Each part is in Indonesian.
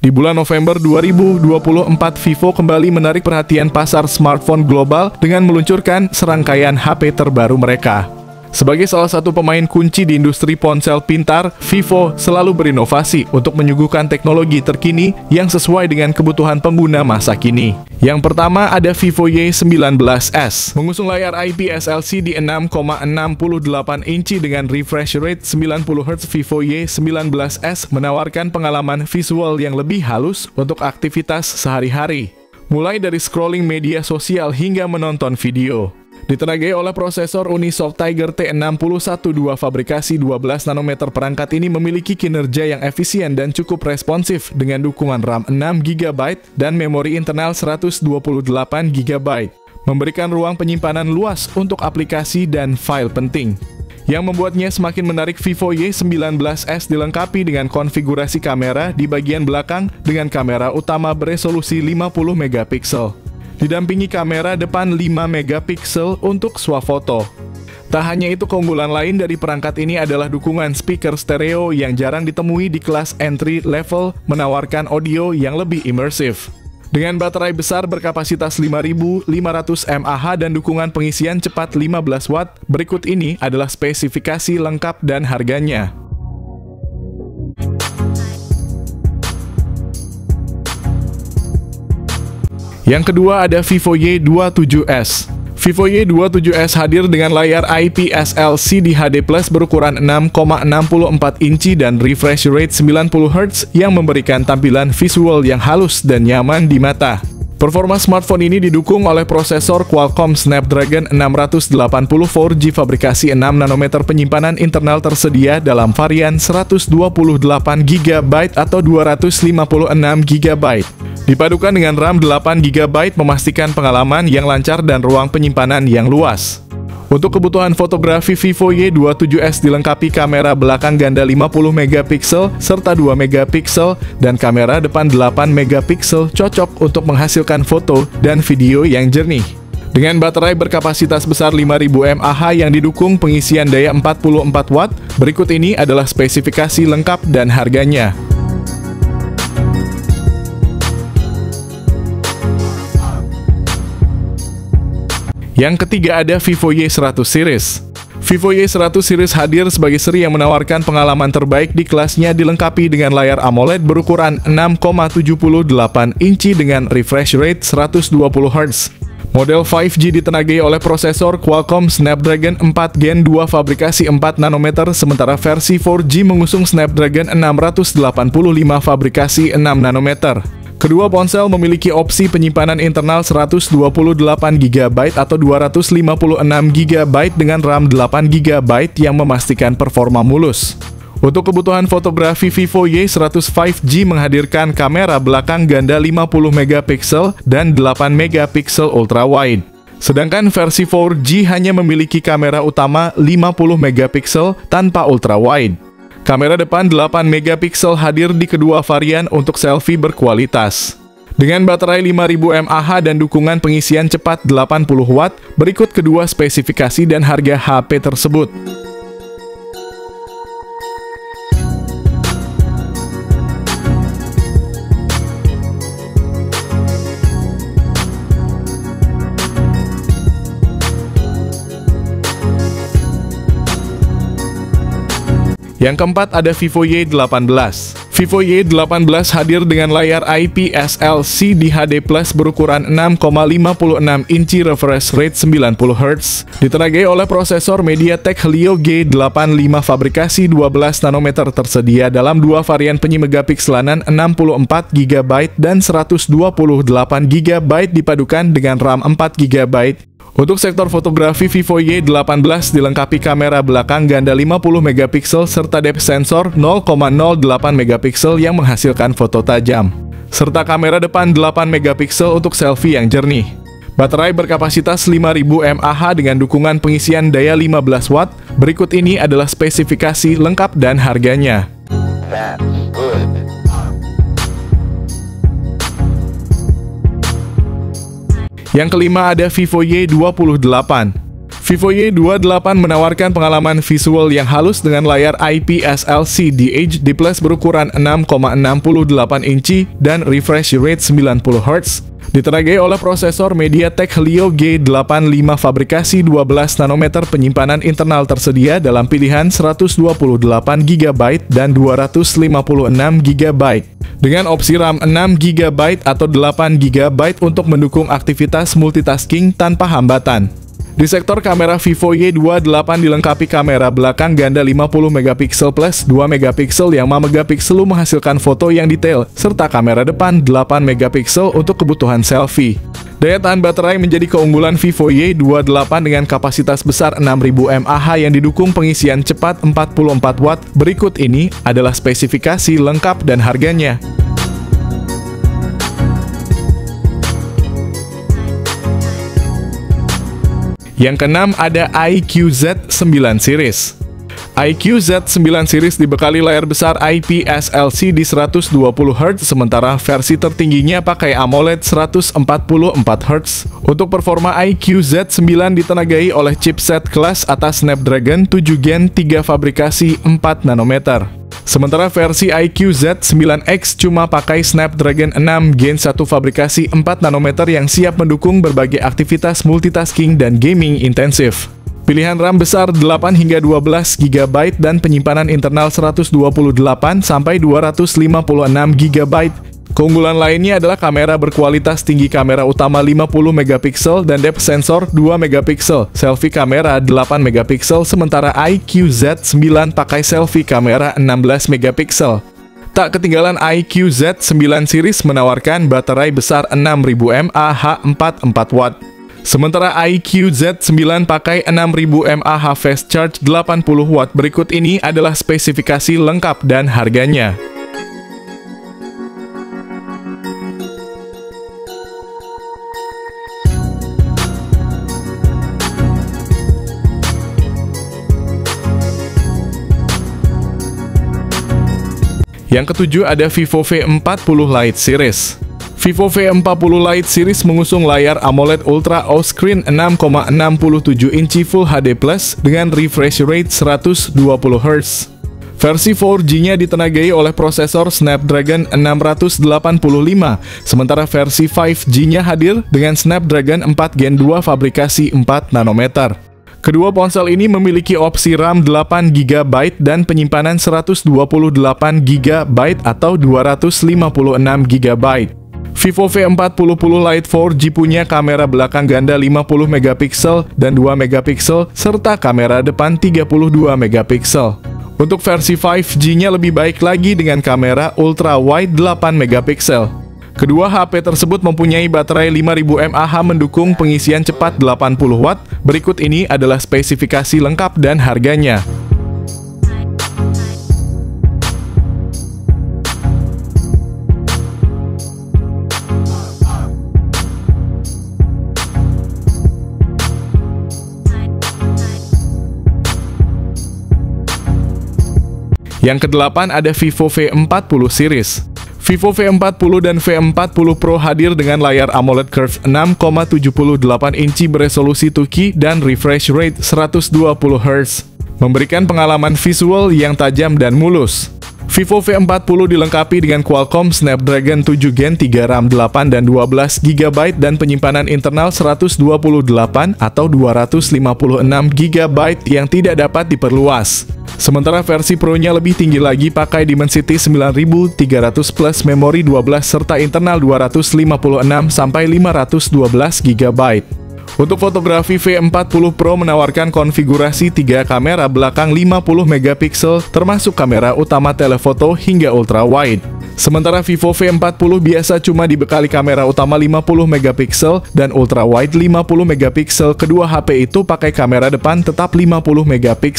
Di bulan November 2024, Vivo kembali menarik perhatian pasar smartphone global dengan meluncurkan serangkaian HP terbaru mereka. Sebagai salah satu pemain kunci di industri ponsel pintar, Vivo selalu berinovasi untuk menyuguhkan teknologi terkini yang sesuai dengan kebutuhan pengguna masa kini. Yang pertama ada Vivo Y19s, mengusung layar IPS LCD 6,68 inci dengan refresh rate 90Hz. Vivo Y19s menawarkan pengalaman visual yang lebih halus untuk aktivitas sehari-hari, mulai dari scrolling media sosial hingga menonton video. Ditenagai oleh prosesor Unisoc Tiger T612 fabrikasi 12 nanometer, perangkat ini memiliki kinerja yang efisien dan cukup responsif dengan dukungan RAM 6GB dan memori internal 128GB, memberikan ruang penyimpanan luas untuk aplikasi dan file penting. Yang membuatnya semakin menarik, Vivo Y19s dilengkapi dengan konfigurasi kamera di bagian belakang dengan kamera utama beresolusi 50MP. Didampingi kamera depan 5MP untuk swafoto. Tak hanya itu, keunggulan lain dari perangkat ini adalah dukungan speaker stereo yang jarang ditemui di kelas entry level, menawarkan audio yang lebih imersif. Dengan baterai besar berkapasitas 5.500 mAh dan dukungan pengisian cepat 15 Watt, berikut ini adalah spesifikasi lengkap dan harganya. Yang kedua ada Vivo Y27s. Vivo Y27s hadir dengan layar IPS LCD HD+ berukuran 6,64 inci dan refresh rate 90Hz yang memberikan tampilan visual yang halus dan nyaman di mata. Performa smartphone ini didukung oleh prosesor Qualcomm Snapdragon 680 4G fabrikasi 6 nanometer. Penyimpanan internal tersedia dalam varian 128GB atau 256GB. Dipadukan dengan RAM 8GB memastikan pengalaman yang lancar dan ruang penyimpanan yang luas. Untuk kebutuhan fotografi, Vivo Y27s dilengkapi kamera belakang ganda 50MP serta 2MP dan kamera depan 8MP, cocok untuk menghasilkan foto dan video yang jernih. Dengan baterai berkapasitas besar 5000 mAh yang didukung pengisian daya 44 Watt, berikut ini adalah spesifikasi lengkap dan harganya. Yang ketiga ada Vivo Y100 series. Vivo Y100 series hadir sebagai seri yang menawarkan pengalaman terbaik di kelasnya, dilengkapi dengan layar AMOLED berukuran 6,78 inci dengan refresh rate 120Hz. Model 5G ditenagai oleh prosesor Qualcomm Snapdragon 4 Gen 2 fabrikasi 4 nanometer, sementara versi 4G mengusung Snapdragon 685 fabrikasi 6 nanometer. Kedua ponsel memiliki opsi penyimpanan internal 128GB atau 256GB dengan RAM 8GB yang memastikan performa mulus. Untuk kebutuhan fotografi, Vivo Y100 5G menghadirkan kamera belakang ganda 50MP dan 8MP ultrawide. Sedangkan versi 4G hanya memiliki kamera utama 50MP tanpa ultrawide. Kamera depan 8MP hadir di kedua varian untuk selfie berkualitas. Dengan baterai 5000 mAh dan dukungan pengisian cepat 80 Watt, berikut kedua spesifikasi dan harga HP tersebut. Yang keempat ada Vivo Y18. Vivo Y18 hadir dengan layar IPS LCD HD+ berukuran 6,56 inci, refresh rate 90Hz. Ditenagai oleh prosesor MediaTek Helio G85 fabrikasi 12 nanometer, tersedia dalam dua varian penyimegapikselanan 64GB dan 128GB dipadukan dengan RAM 4GB. Untuk sektor fotografi, Vivo Y18 dilengkapi kamera belakang ganda 50MP serta depth sensor 0,08MP yang menghasilkan foto tajam, serta kamera depan 8MP untuk selfie yang jernih. Baterai berkapasitas 5000 mAh dengan dukungan pengisian daya 15 Watt. Berikut ini adalah spesifikasi lengkap dan harganya. Yang kelima ada Vivo Y28. Vivo Y28 menawarkan pengalaman visual yang halus dengan layar IPS LCD HD Plus berukuran 6,68 inci dan refresh rate 90 Hz. Ditenagai oleh prosesor MediaTek Helio G85 fabrikasi 12 nanometer, penyimpanan internal tersedia dalam pilihan 128GB dan 256GB. Dengan opsi RAM 6GB atau 8GB untuk mendukung aktivitas multitasking tanpa hambatan. Di sektor kamera, Vivo Y28 dilengkapi kamera belakang ganda 50MP plus 2MP yang 5MP menghasilkan foto yang detail, serta kamera depan 8MP untuk kebutuhan selfie. Daya tahan baterai menjadi keunggulan Vivo Y28 dengan kapasitas besar 6000 mAh yang didukung pengisian cepat 44 Watt. Berikut ini adalah spesifikasi lengkap dan harganya. Yang keenam ada iQOO Z9 Series. iQOO Z9 Series dibekali layar besar IPS LCD 120Hz, sementara versi tertingginya pakai AMOLED 144Hz. Untuk performa, iQOO Z9 ditenagai oleh chipset kelas atas Snapdragon 7 Gen 3 fabrikasi 4 nanometer. Sementara versi iQOO Z9X cuma pakai Snapdragon 6 Gen 1 fabrikasi 4 nanometer yang siap mendukung berbagai aktivitas multitasking dan gaming intensif. Pilihan RAM besar 8 hingga 12GB dan penyimpanan internal 128 sampai 256GB. Keunggulan lainnya adalah kamera berkualitas tinggi, kamera utama 50MP dan depth sensor 2MP, selfie kamera 8MP, sementara iQOO Z9 pakai selfie kamera 16MP. Tak ketinggalan, iQOO Z9 Series menawarkan baterai besar 6000 mAh 44 Watt. Sementara iQOO Z9 pakai 6000 mAh fast charge 80 Watt. Berikut ini adalah spesifikasi lengkap dan harganya. Yang ketujuh ada Vivo V40 Lite Series. Vivo V40 Lite Series mengusung layar AMOLED Ultra O-Screen 6,67 inci Full HD Plus dengan refresh rate 120Hz. Versi 4G-nya ditenagai oleh prosesor Snapdragon 685, sementara versi 5G-nya hadir dengan Snapdragon 4 Gen 2 fabrikasi 4 nanometer. Kedua ponsel ini memiliki opsi RAM 8GB dan penyimpanan 128GB atau 256GB. Vivo V40 Lite 4G punya kamera belakang ganda 50MP dan 2MP serta kamera depan 32MP. Untuk versi 5G-nya lebih baik lagi dengan kamera ultra wide 8MP. Kedua HP tersebut mempunyai baterai 5000 mAh mendukung pengisian cepat 80 Watt. Berikut ini adalah spesifikasi lengkap dan harganya. Yang kedelapan ada Vivo V40 Series. Vivo V40 dan V40 Pro hadir dengan layar AMOLED Curve 6,78 inci beresolusi 2K dan refresh rate 120Hz, memberikan pengalaman visual yang tajam dan mulus. Vivo V40 dilengkapi dengan Qualcomm Snapdragon 7 Gen 3, RAM 8 dan 12GB dan penyimpanan internal 128 atau 256GB yang tidak dapat diperluas. Sementara versi Pro-nya lebih tinggi lagi, pakai Dimensity 9300 plus memori 12 serta internal 256 sampai 512GB. Untuk fotografi, V40 Pro menawarkan konfigurasi 3 kamera belakang 50MP termasuk kamera utama telefoto hingga ultra wide. Sementara Vivo V40 biasa cuma dibekali kamera utama 50MP dan ultra wide 50MP. Kedua HP itu pakai kamera depan tetap 50MP.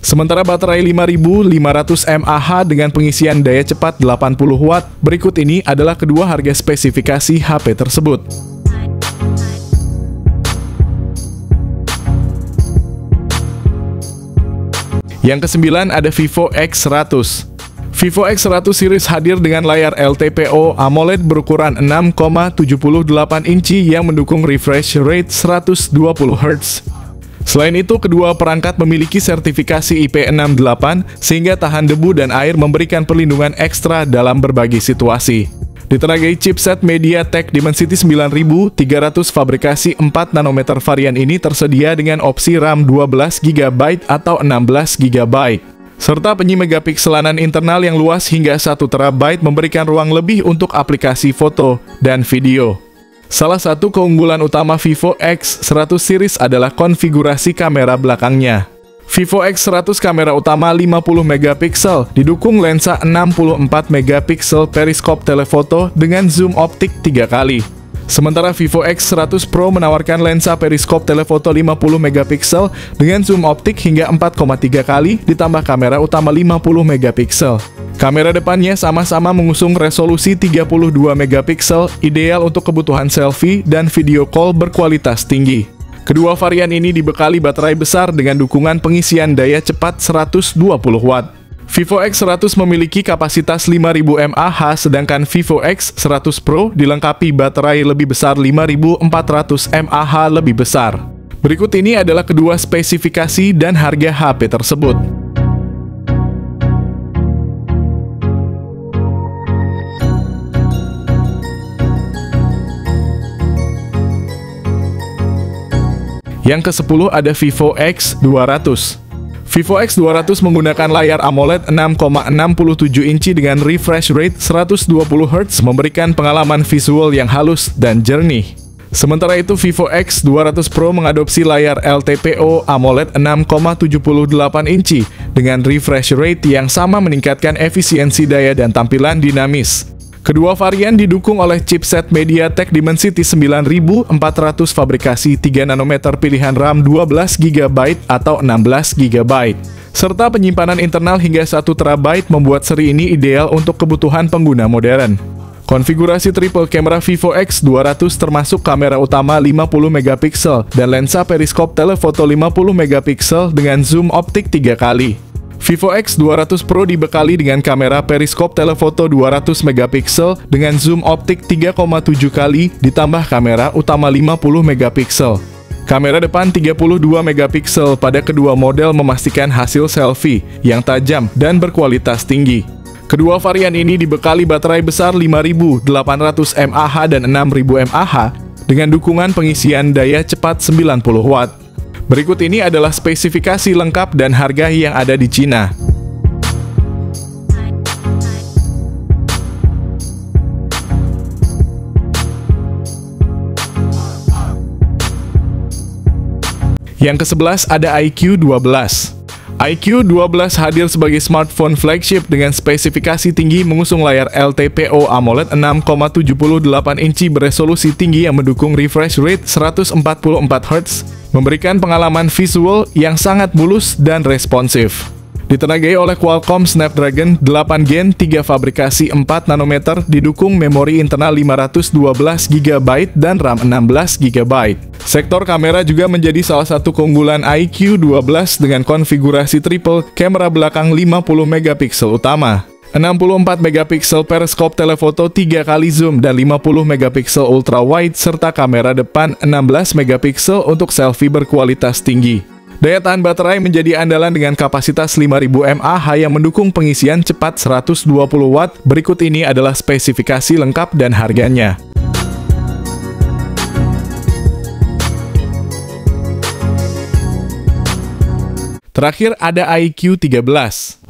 Sementara baterai 5500 mAh dengan pengisian daya cepat 80 Watt. Berikut ini adalah kedua harga spesifikasi HP tersebut. Yang kesembilan ada Vivo X100. Vivo X100 series hadir dengan layar LTPO AMOLED berukuran 6,78 inci yang mendukung refresh rate 120Hz. Selain itu, kedua perangkat memiliki sertifikasi IP68 sehingga tahan debu dan air, memberikan perlindungan ekstra dalam berbagai situasi. Ditenagai chipset MediaTek Dimensity 9300, fabrikasi 4 nanometer varian ini tersedia dengan opsi RAM 12 GB atau 16 GB. Serta penyi megapikselanan internal yang luas hingga 1 TB, memberikan ruang lebih untuk aplikasi foto dan video. Salah satu keunggulan utama Vivo X100 series adalah konfigurasi kamera belakangnya. Vivo X100 kamera utama 50 megapiksel, didukung lensa 64 megapiksel periskop telefoto dengan zoom optik 3 kali. Sementara Vivo X100 Pro menawarkan lensa periskop telefoto 50 megapiksel dengan zoom optik hingga 4,3 kali ditambah kamera utama 50 megapiksel. Kamera depannya sama-sama mengusung resolusi 32 megapiksel, ideal untuk kebutuhan selfie dan video call berkualitas tinggi. Kedua varian ini dibekali baterai besar dengan dukungan pengisian daya cepat 120 watt. Vivo X100 memiliki kapasitas 5000 mAh, sedangkan Vivo X100 Pro dilengkapi baterai lebih besar 5400 mAh lebih besar. Berikut ini adalah kedua spesifikasi dan harga HP tersebut. Yang ke-10 ada Vivo X200. Vivo X200 menggunakan layar AMOLED 6,67 inci dengan refresh rate 120 Hz, memberikan pengalaman visual yang halus dan jernih. Sementara itu, Vivo X200 Pro mengadopsi layar LTPO AMOLED 6,78 inci dengan refresh rate yang sama, meningkatkan efisiensi daya dan tampilan dinamis. Kedua varian didukung oleh chipset MediaTek Dimensity 9400, fabrikasi 3 nanometer, pilihan RAM 12 GB atau 16 GB, serta penyimpanan internal hingga 1 TB, membuat seri ini ideal untuk kebutuhan pengguna modern. Konfigurasi triple kamera Vivo X200 termasuk kamera utama 50 megapiksel dan lensa periskop telefoto 50 megapiksel dengan zoom optik 3 kali. Vivo X200 Pro dibekali dengan kamera periskop telefoto 200 megapiksel dengan zoom optik 3,7 kali ditambah kamera utama 50 megapiksel. Kamera depan 32 megapiksel pada kedua model memastikan hasil selfie yang tajam dan berkualitas tinggi. Kedua varian ini dibekali baterai besar 5800 mAh dan 6000 mAh dengan dukungan pengisian daya cepat 90 watt. Berikut ini adalah spesifikasi lengkap dan harga yang ada di Cina. Yang ke-11 ada iQ12. iQ12 hadir sebagai smartphone flagship dengan spesifikasi tinggi, mengusung layar LTPO AMOLED 6,78 inci beresolusi tinggi yang mendukung refresh rate 144 Hz, memberikan pengalaman visual yang sangat mulus dan responsif. Ditenagai oleh Qualcomm Snapdragon 8 Gen 3, fabrikasi 4 nanometer, didukung memori internal 512 GB dan RAM 16 GB. Sektor kamera juga menjadi salah satu keunggulan iQ12 dengan konfigurasi triple kamera belakang 50 megapiksel utama, 64 megapiksel periskop telefoto 3 kali zoom dan 50 megapiksel ultra wide, serta kamera depan 16 megapiksel untuk selfie berkualitas tinggi. Daya tahan baterai menjadi andalan dengan kapasitas 5000 mAh yang mendukung pengisian cepat 120 watt. Berikut ini adalah spesifikasi lengkap dan harganya. Terakhir ada iQ13.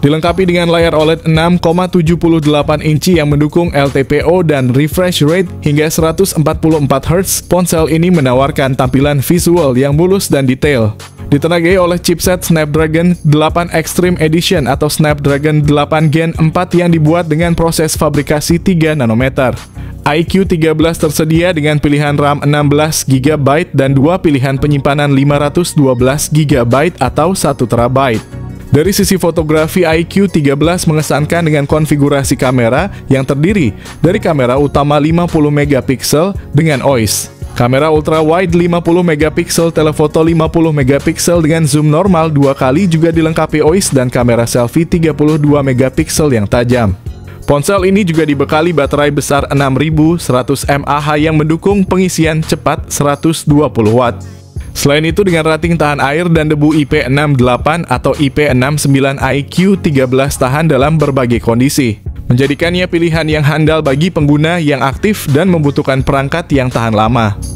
Dilengkapi dengan layar OLED 6,78 inci yang mendukung LTPO dan refresh rate hingga 144 Hz, ponsel ini menawarkan tampilan visual yang mulus dan detail. Ditenagai oleh chipset Snapdragon 8 Extreme Edition atau Snapdragon 8 Gen 4 yang dibuat dengan proses fabrikasi 3 nanometer. iQ13 tersedia dengan pilihan RAM 16 GB dan dua pilihan penyimpanan 512 GB atau 1 TB. Dari sisi fotografi, iQ13 mengesankan dengan konfigurasi kamera yang terdiri dari kamera utama 50 megapiksel dengan OIS, kamera ultra wide 50 megapiksel, telefoto 50 megapiksel dengan zoom normal 2 kali, juga dilengkapi OIS dan kamera selfie 32 megapiksel yang tajam. Ponsel ini juga dibekali baterai besar 6100 mAh yang mendukung pengisian cepat 120 watt. Selain itu, dengan rating tahan air dan debu IP68 atau IP69 IQ 13 tahan dalam berbagai kondisi, menjadikannya pilihan yang handal bagi pengguna yang aktif dan membutuhkan perangkat yang tahan lama.